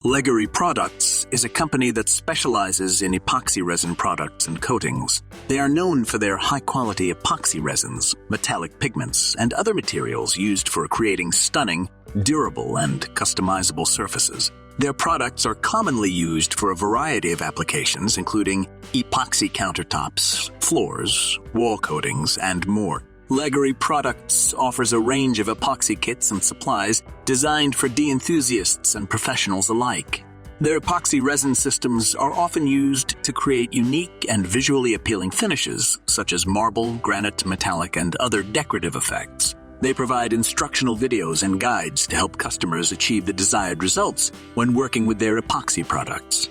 LEGGARI Products is a company that specializes in epoxy resin products and coatings. They are known for their high-quality epoxy resins, metallic pigments, and other materials used for creating stunning, durable, and customizable surfaces. Their products are commonly used for a variety of applications, including epoxy countertops, floors, wall coatings, and more. LEGGARI Products offers a range of epoxy kits and supplies designed for de-enthusiasts and professionals alike. Their epoxy resin systems are often used to create unique and visually appealing finishes, such as marble, granite, metallic, and other decorative effects. They provide instructional videos and guides to help customers achieve the desired results when working with their epoxy products.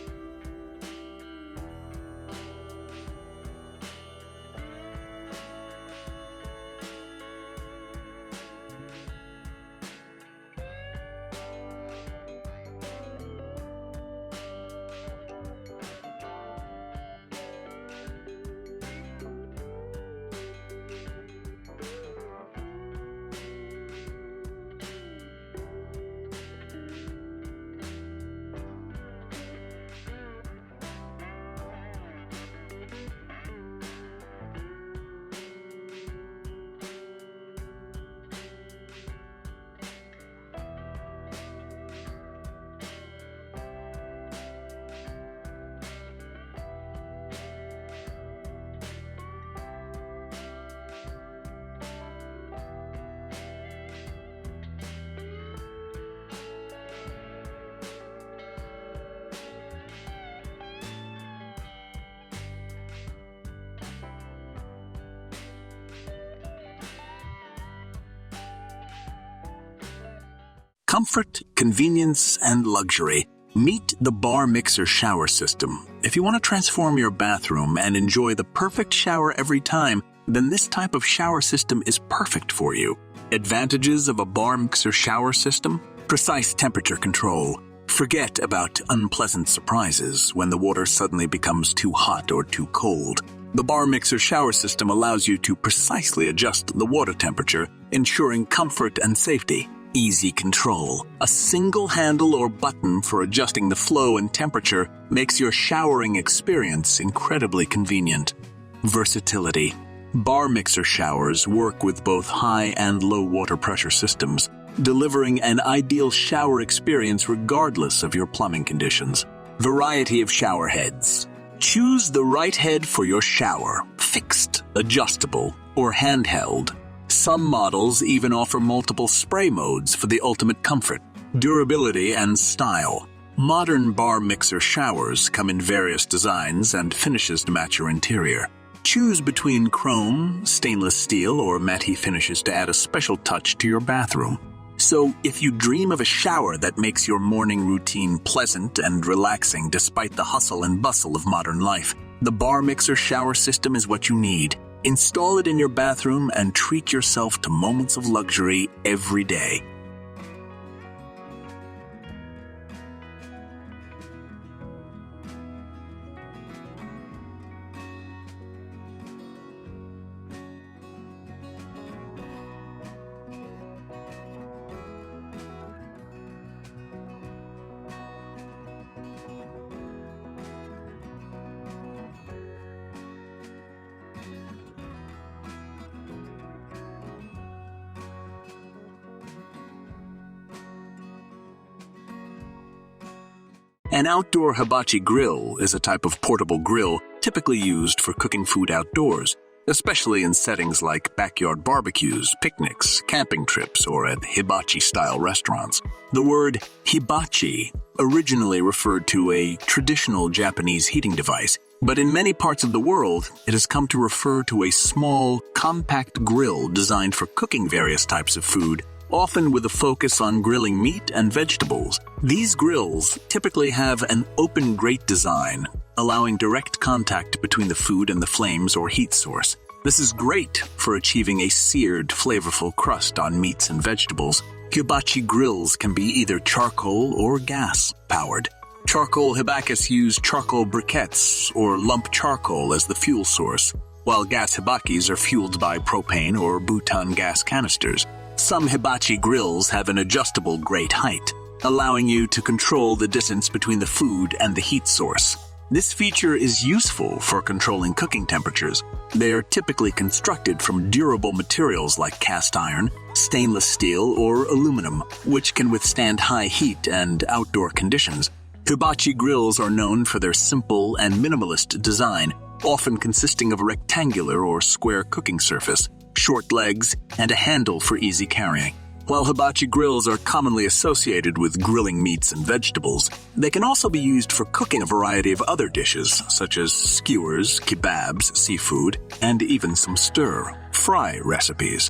Comfort, convenience, and luxury. Meet the Bar Mixer Shower System. If you want to transform your bathroom and enjoy the perfect shower every time, then this type of shower system is perfect for you. Advantages of a Bar Mixer Shower System: precise temperature control. Forget about unpleasant surprises when the water suddenly becomes too hot or too cold. The Bar Mixer Shower System allows you to precisely adjust the water temperature, ensuring comfort and safety. Easy control. A single handle or button for adjusting the flow and temperature makes your showering experience incredibly convenient. Versatility. Bar Mixer showers work with both high and low water pressure systems, delivering an ideal shower experience regardless of your plumbing conditions. Variety of shower heads. Choose the right head for your shower, fixed, adjustable, or handheld. Some models even offer multiple spray modes for the ultimate comfort, durability, and style. Modern Bar Mixer showers come in various designs and finishes to match your interior. Choose between chrome, stainless steel, or matte finishes to add a special touch to your bathroom. So, if you dream of a shower that makes your morning routine pleasant and relaxing despite the hustle and bustle of modern life, the Bar Mixer Shower System is what you need. Install it in your bathroom and treat yourself to moments of luxury every day. An outdoor hibachi grill is a type of portable grill typically used for cooking food outdoors, especially in settings like backyard barbecues, picnics, camping trips, or at hibachi-style restaurants. The word hibachi originally referred to a traditional Japanese heating device, but in many parts of the world, it has come to refer to a small, compact grill designed for cooking various types of food, often with a focus on grilling meat and vegetables. These grills typically have an open grate design, allowing direct contact between the food and the flames or heat source. This is great for achieving a seared, flavorful crust on meats and vegetables. Hibachi grills can be either charcoal or gas-powered. Charcoal hibakis use charcoal briquettes or lump charcoal as the fuel source, while gas hibakis are fueled by propane or butan gas canisters. Some hibachi grills have an adjustable grate height. allowing you to control the distance between the food and the heat source. This feature is useful for controlling cooking temperatures. They are typically constructed from durable materials like cast iron, stainless steel, or aluminum, which can withstand high heat and outdoor conditions. Hibachi grills are known for their simple and minimalist design, often consisting of a rectangular or square cooking surface, short legs, and a handle for easy carrying. While hibachi grills are commonly associated with grilling meats and vegetables, they can also be used for cooking a variety of other dishes, such as skewers, kebabs, seafood, and even some stir-fry recipes.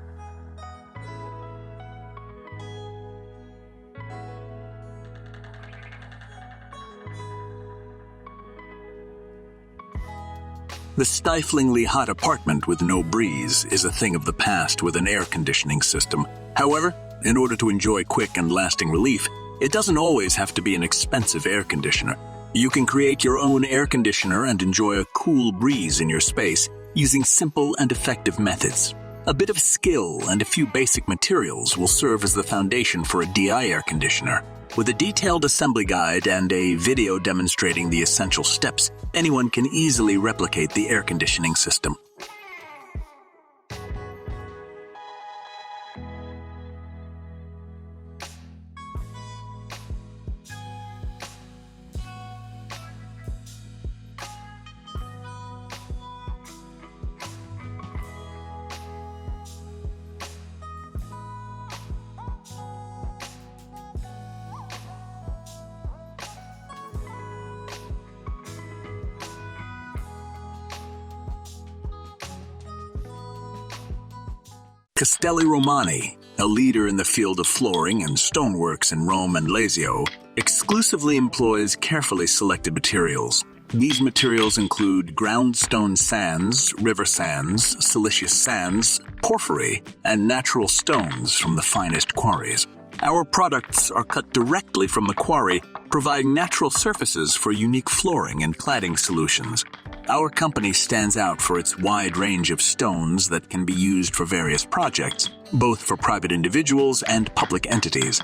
The stiflingly hot apartment with no breeze is a thing of the past with an air conditioning system. However, in order to enjoy quick and lasting relief, it doesn't always have to be an expensive air conditioner. You can create your own air conditioner and enjoy a cool breeze in your space using simple and effective methods. A bit of skill and a few basic materials will serve as the foundation for a DI air conditioner. With a detailed assembly guide and a video demonstrating the essential steps, anyone can easily replicate the air conditioning system. Castelli Romani, a leader in the field of flooring and stoneworks in Rome and Lazio, exclusively employs carefully selected materials. These materials include ground stone sands, river sands, siliceous sands, porphyry, and natural stones from the finest quarries. Our products are cut directly from the quarry, providing natural surfaces for unique flooring and cladding solutions. Our company stands out for its wide range of stones that can be used for various projects, both for private individuals and public entities.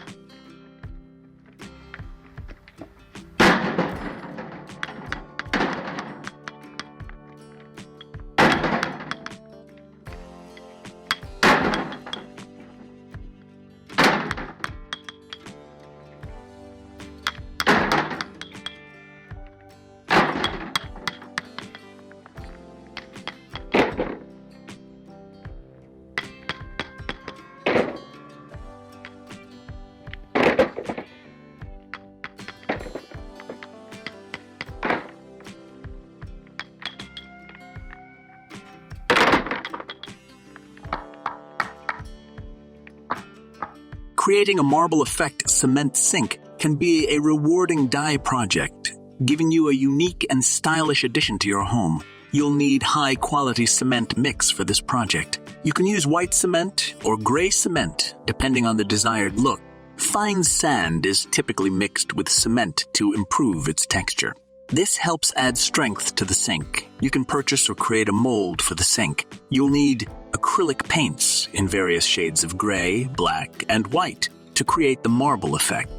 Creating a marble effect cement sink can be a rewarding dye project, giving you a unique and stylish addition to your home. You'll need high-quality cement mix for this project. You can use white cement or gray cement, depending on the desired look. Fine sand is typically mixed with cement to improve its texture. This helps add strength to the sink. You can purchase or create a mold for the sink. You'll need acrylic paints in various shades of gray, black, and white to create the marble effect.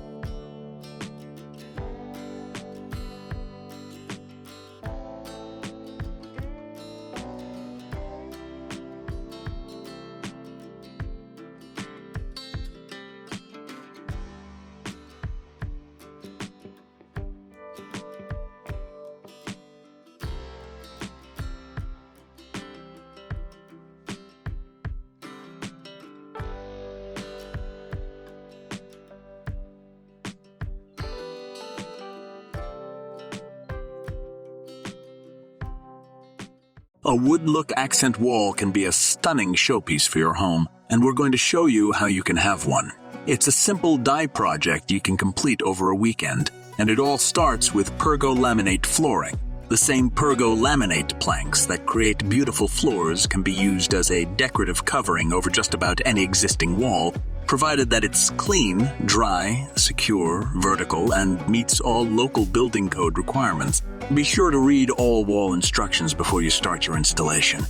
A wood-look accent wall can be a stunning showpiece for your home, and we're going to show you how you can have one. It's a simple dye project you can complete over a weekend, and it all starts with PERGO laminate flooring. The same PERGO laminate planks that create beautiful floors can be used as a decorative covering over just about any existing wall, provided that it's clean, dry, secure, vertical, and meets all local building code requirements. Be sure to read all wall instructions before you start your installation.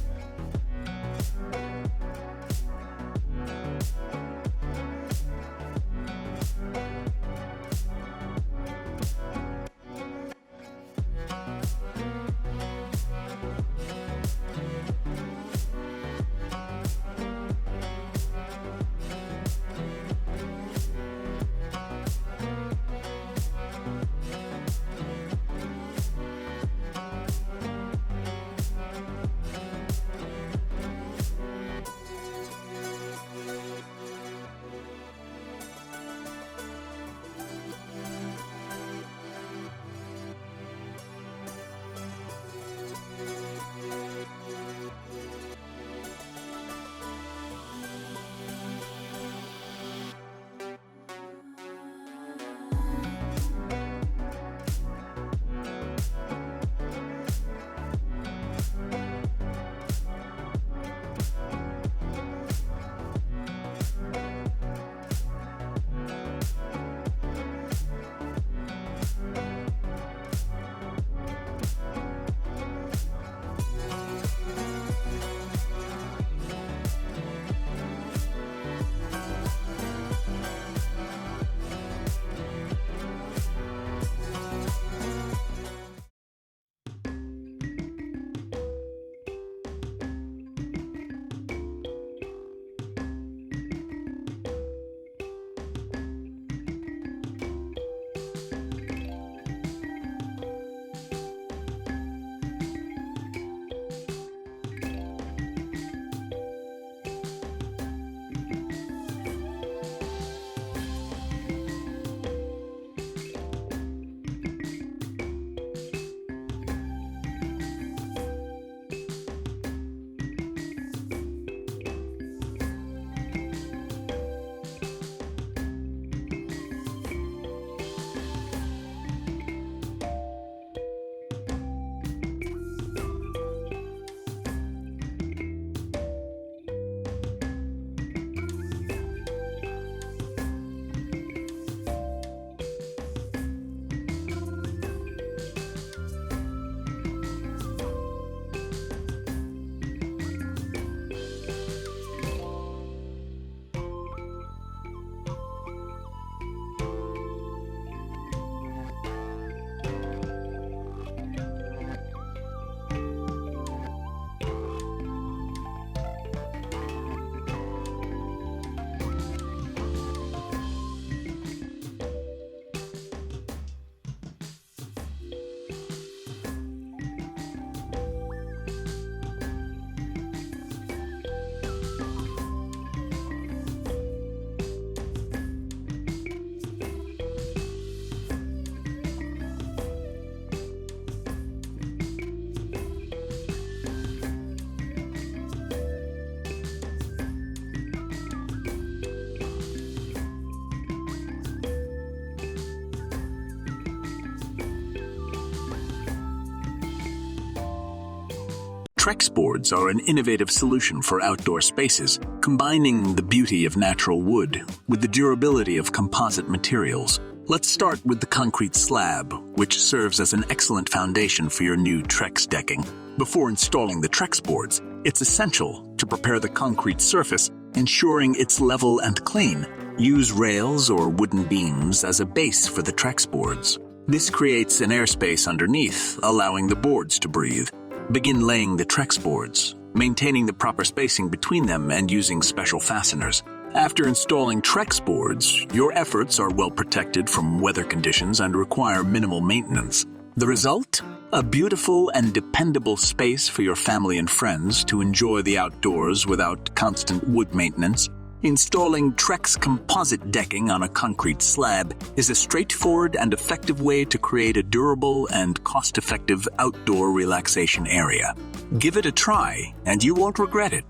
Trex boards are an innovative solution for outdoor spaces, combining the beauty of natural wood with the durability of composite materials. Let's start with the concrete slab, which serves as an excellent foundation for your new Trex decking. Before installing the Trex boards, it's essential to prepare the concrete surface, ensuring it's level and clean. Use rails or wooden beams as a base for the Trex boards. This creates an airspace underneath, allowing the boards to breathe. Begin laying the Trex boards, maintaining the proper spacing between them and using special fasteners. After installing Trex boards, your efforts are well protected from weather conditions and require minimal maintenance. The result? A beautiful and dependable space for your family and friends to enjoy the outdoors without constant wood maintenance. Installing Trex composite decking on a concrete slab is a straightforward and effective way to create a durable and cost-effective outdoor relaxation area. Give it a try, and you won't regret it.